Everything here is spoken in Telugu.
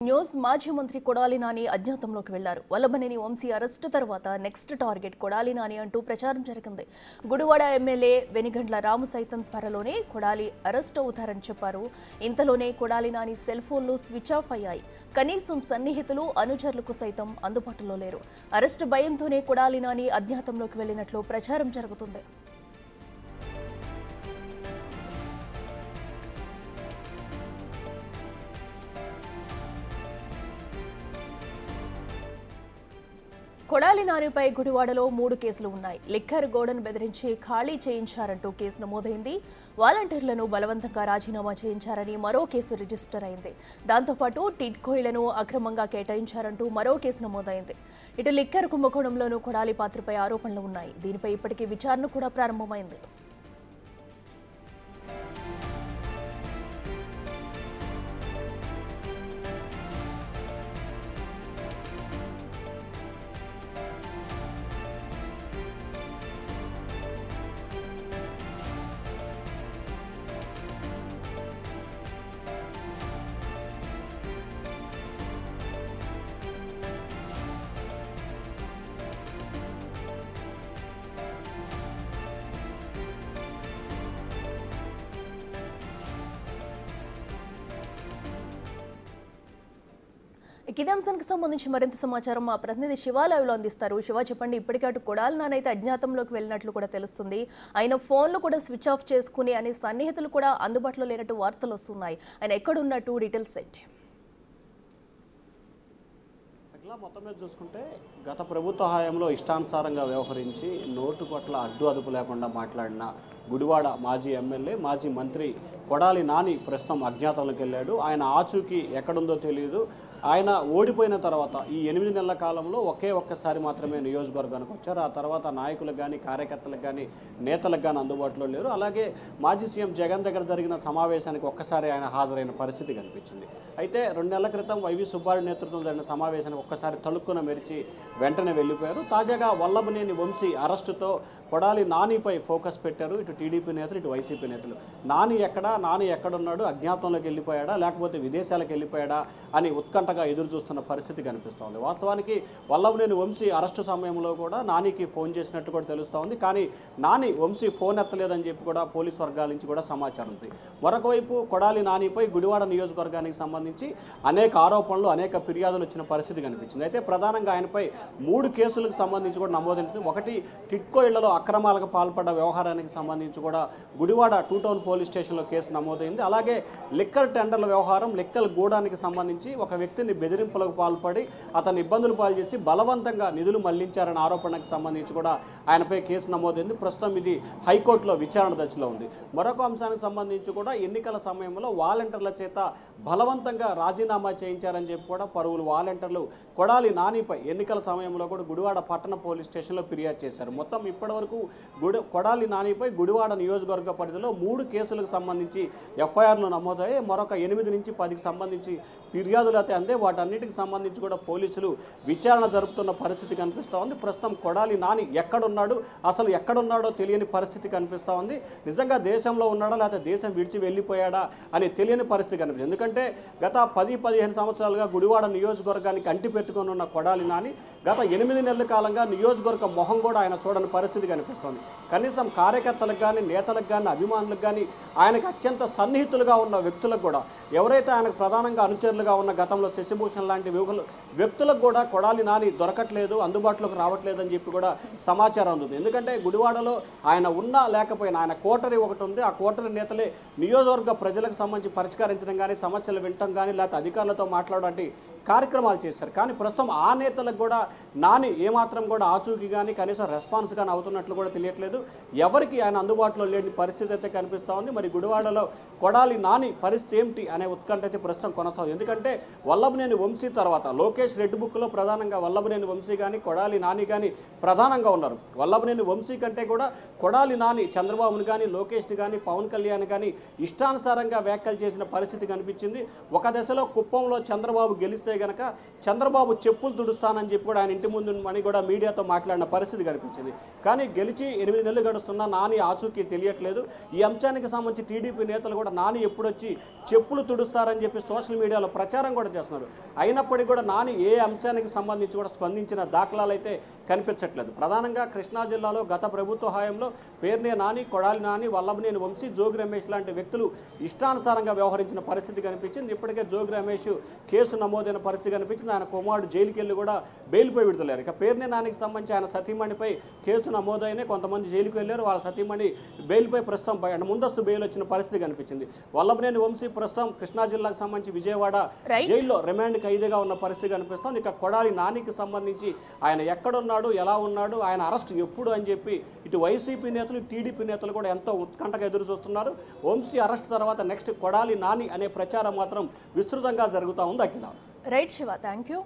న్యూస్ మాజీ మంత్రి కొడాలి నాని అజ్ఞాతంలోకి వెళ్లారు. వల్లభనేని వంశీ అరెస్ట్ తర్వాత నెక్స్ట్ టార్గెట్ కొడాలి నాని అంటూ ప్రచారం జరిగింది. గుడివాడ ఎమ్మెల్యే వెనిగండ్ల రాము సైతం త్వరలోనే కొడాలి అరెస్ట్ అవుతారని చెప్పారు. ఇంతలోనే కొడాలి నాని సెల్ ఫోన్లు స్విచ్ ఆఫ్ అయ్యాయి. కనీసం సన్నిహితులు అనుచరులకు సైతం అందుబాటులో లేరు. అరెస్ట్ భయంతోనే కొడాలి నాని అజ్ఞాతంలోకి వెళ్లినట్లు ప్రచారం జరుగుతుంది. కొడాలి నానిపై గుడివాడలో 3 కేసులు ఉన్నాయి. లిక్కర్ గోడను బెదిరించి ఖాళీ చేయించారంటూ కేసు నమోదైంది. వాలంటీర్లను బలవంతంగా రాజీనామా చేయించారని మరో కేసు రిజిస్టర్ అయింది. దాంతోపాటు టిడ్కోయిలను అక్రమంగా కేటాయించారంటూ మరో కేసు నమోదైంది. ఇటు లిక్కర్ కుంభకోణంలోనూ కొడాలి పాత్రపై ఆరోపణలు ఉన్నాయి. దీనిపై ఇప్పటికే విచారణ కూడా ప్రారంభమైంది. ఇదే అంశానికి సంబంధించి మరింత సమాచారం మా ప్రతినిధి శివ లైవ్లో అందిస్తారు. శివ, చెప్పండి. ఇప్పటికే అటు కొడాలి నాని అయితే అజ్ఞాతంలోకి వెళ్ళినట్లు కూడా తెలుస్తుంది. ఆయన ఫోన్లు కూడా స్విచ్ ఆఫ్ చేసుకుని అనే సన్నిహితులు కూడా అందుబాటులో లేనట్టు వార్తలు వస్తున్నాయి. ఆయన ఎక్కడున్నట్టు డీటెయిల్స్ ఏంటి? మొత్తం మీద చూసుకుంటే గత ప్రభుత్వ హయాంలో ఇష్టానుసారంగా వ్యవహరించి నోటు పట్ల అడ్డు అదుపు లేకుండా మాట్లాడిన గుడివాడ మాజీ ఎమ్మెల్యే మాజీ మంత్రి కొడాలి నాని ప్రస్తుతం అజ్ఞాతంలోకి వెళ్ళాడు. ఆయన ఆచూకీ ఎక్కడుందో తెలియదు. ఆయన ఓడిపోయిన తర్వాత ఈ 8 నెలల కాలంలో ఒక్కసారి మాత్రమే నియోజకవర్గానికి వచ్చారు. ఆ తర్వాత నాయకులకు కానీ కార్యకర్తలకు కానీ నేతలకు కానీ అందుబాటులో లేరు. అలాగే మాజీ సీఎం జగన్ దగ్గర జరిగిన సమావేశానికి ఒక్కసారి ఆయన హాజరైన పరిస్థితి కనిపించింది. అయితే 2 నెలల క్రితం వైవి సుబ్బారెడ్డి నేతృత్వంలో జరిగిన సమావేశానికి ఒక్కసారి తలుక్కున మెరిచి వెంటనే వెళ్ళిపోయారు. తాజాగా వల్లభనేని వంశీ అరెస్టుతో కొడాలి నానిపై ఫోకస్ పెట్టారు. ఇటు టీడీపీ నేతలు, ఇటు వైసీపీ నేతలు. నాని ఎక్కడున్నాడు? అజ్ఞాతంలోకి వెళ్ళిపోయాడా, లేకపోతే విదేశాలకు వెళ్ళిపోయాడా అని ఉత్కంఠగా ఎదురు చూస్తున్న పరిస్థితి కనిపిస్తోంది. వాస్తవానికి వల్లభనేని వంశీ అరెస్టు సమయంలో కూడా నానికి ఫోన్ చేసినట్టు కూడా తెలుస్తోంది. కానీ నాని వంశీ ఫోన్ ఎత్తలేదని చెప్పి కూడా పోలీసు వర్గాల నుంచి కూడా సమాచారం ఉంది. మరొక వైపు కొడాలి నానిపై గుడివాడ నియోజకవర్గానికి సంబంధించి అనేక ఆరోపణలు, అనేక ఫిర్యాదులు వచ్చిన పరిస్థితి కనిపించింది. అయితే ప్రధానంగా ఆయనపై 3 కేసులకు సంబంధించి కూడా నమోదైంది. ఒకటి టిడ్కో ఇళ్లలో అక్రమాలకు పాల్పడ్డ వ్యవహారానికి సంబంధించి కూడా గుడివాడ 2 టౌన్ పోలీస్ స్టేషన్లో కేసు నమోదైంది. అలాగే లిక్కర్ టెండర్ల వ్యవహారం, లిక్కర్ గూడానికి సంబంధించి ఒక వ్యక్తిని బెదిరింపులకు పాల్పడి అతను ఇబ్బందులు పాలు చేసి బలవంతంగా నిధులు మళ్లించారనే ఆరోపణకు సంబంధించి కూడా ఆయనపై కేసు నమోదైంది. ప్రస్తుతం ఇది హైకోర్టులో విచారణ దశలో ఉంది. మరొక అంశానికి సంబంధించి కూడా ఎన్నికల సమయంలో వాలంటీర్ల చేత బలవంతంగా రాజీనామా చేయించారని చెప్పి కూడా పలువురు వాలంటీర్లు కొడాలి నానిపై ఎన్నికల సమయంలో కూడా గుడివాడ పట్టణ పోలీస్ స్టేషన్లో ఫిర్యాదు చేశారు. మొత్తం ఇప్పటివరకు కొడాలి నానిపై గుడివాడ నియోజకవర్గ పరిధిలో 3 కేసులకు సంబంధించి ఎఫ్ఐఆర్లు నమోదయ్యాయి. మరొక 8 నుంచి 10కి సంబంధించి ఫిర్యాదులు అయితే అందే. వాటన్నిటికి సంబంధించి కూడా పోలీసులు విచారణ జరుపుతున్న పరిస్థితి కనిపిస్తూ ఉంది. ప్రస్తుతం కొడాలి నాని ఎక్కడున్నాడు, అసలు ఎక్కడున్నాడో తెలియని పరిస్థితి కనిపిస్తూ ఉంది. నిజంగా దేశంలో ఉన్నాడా, లేకపోతే దేశం విడిచి వెళ్ళిపోయాడా అని తెలియని పరిస్థితి కనిపిస్తుంది. ఎందుకంటే గత 10-15 సంవత్సరాలుగా గుడివాడ నియోజకవర్గానికి అంటి పెట్టుకొని ఉన్న కొడాలి నాని గత 8 నెలల కాలంగా నియోజకవర్గ మొహం కూడా ఆయన చూడని పరిస్థితి కనిపిస్తుంది. కనీసం కార్యకర్తలకు కానీ, నేతలకు కానీ, అభిమానులకు కానీ, ఆయనకు అత్యంత సన్నిహితులుగా ఉన్న వ్యక్తులకు కూడా, ఎవరైతే ఆయనకు ప్రధానంగా అనుచరులుగా ఉన్న గతంలో శశిభూషణ్ లాంటి వ్యక్తులకు కూడా కొడాలి నాని దొరకట్లేదు, అందుబాటులోకి రావట్లేదు అని చెప్పి కూడా సమాచారం అందుతుంది. ఎందుకంటే గుడివాడలో ఆయన ఉన్నా లేకపోయినా ఆయన కోటరీ ఒకటి ఉంది. ఆ కోటరీ నేతలే నియోజకవర్గ ప్రజలకు సంబంధించి పరిష్కరించడం కానీ, సమస్యలు వినటం కానీ, లేకపోతే అధికారులతో మాట్లాడడానికి కార్యక్రమాలు చేశారు. కానీ ప్రస్తుతం ఆ నేతలకు కూడా నాని ఏమాత్రం కూడా ఆచూకీ కానీ, కనీసం రెస్పాన్స్ కానీ అవుతున్నట్లు కూడా తెలియట్లేదు. ఎవరికి ఆయన అందుబాటులో లేని పరిస్థితి అయితే కనిపిస్తూ ఉంది. మరి గుడివాడలో కొడాలి నాని పరిస్థితి ఏమిటి అనే ఉత్కంఠ అయితే ప్రస్తుతం కొనసాగుతుంది. ఎందుకంటే వల్లభనేని వంశీ తర్వాత లోకేష్ రెడ్ బుక్లో ప్రధానంగా వల్లభనేని వంశీ కానీ, కొడాలి నాని కానీ ప్రధానంగా ఉన్నారు. వల్లభనేని వంశీ కంటే కూడా కొడాలి నాని చంద్రబాబుని కానీ, లోకేష్ని కానీ, పవన్ కళ్యాణ్ కానీ ఇష్టానుసారంగా వ్యాఖ్యలు చేసిన పరిస్థితి కనిపించింది. ఒక దశలో కుప్పంలో చంద్రబాబు గెలిస్తే గనక చంద్రబాబు చెప్పులు తుడుస్తానని చెప్పి కూడా ఆయన ఇంటి ముందు అని కూడా మీడియాతో మాట్లాడిన పరిస్థితి కనిపించింది. కానీ గెలిచి 8 నెలలు గడుస్తున్నా నాని ఆచూకీ తెలియట్లేదు. ఈ అంశానికి సంబంధించి టీడీపీ నేతలు కూడా నాని ఎప్పుడొచ్చి చెప్పులు తుడుస్తారని చెప్పి సోషల్ మీడియాలో ప్రచారం కూడా చేస్తున్నారు. అయినప్పటికీ కూడా నాని ఏ అంశానికి సంబంధించి కూడా స్పందించిన దాఖలాలు అయితే కనిపించట్లేదు. ప్రధానంగా కృష్ణా జిల్లాలో గత ప్రభుత్వ హయాంలో పేర్నే నాని, కొడాలి నాని, వల్లభనేని వంశీ, జోగి రమేష్ లాంటి వ్యక్తులు ఇష్టానుసారంగా వ్యవహరించిన పరిస్థితి కనిపించింది. ఇప్పటికే జోగి రమేష్ కేసు నమోదైన పరిస్థితి కనిపించింది. ఆయన కుమారుడు జైలుకి వెళ్ళి కూడా బెయిల్పై విడుదలయ్యారు. ఇక పేర్నే నానికి సంబంధించి ఆయన సతీమణిపై కేసు నమోదైన కొంతమంది జైలుకి వెళ్ళారు. వాళ్ళ సతీమణి బెయిల్పై ప్రస్తుతం ముందస్తు బెయిల్ వచ్చిన పరిస్థితి కనిపించింది. వల్లభనేని వంశీ ప్రస్తుతం కృష్ణా జిల్లాకు సంబంధించి విజయవాడ జైల్లో రిమాండ్ ఖైదీగా ఉన్న పరిస్థితి కనిపిస్తోంది. ఇక కొడాలి నానికి సంబంధించి ఆయన ఎక్కడున్నాడు, ఎలా ఉన్నాడు, ఆయన అరెస్ట్ ఎప్పుడు అని చెప్పి ఇటు వైసీపీ నేతలు, టీడీపీ నేతలు కూడా ఎంతో ఉత్కంఠగా ఎదురు చూస్తున్నారు. వంశీ అరెస్ట్ తర్వాత నెక్స్ట్ కొడాలి నాని అనే ప్రచారం మాత్రం విస్తృతంగా జరుగుతూ ఉంది. Akhila. Right Shiva, thank you.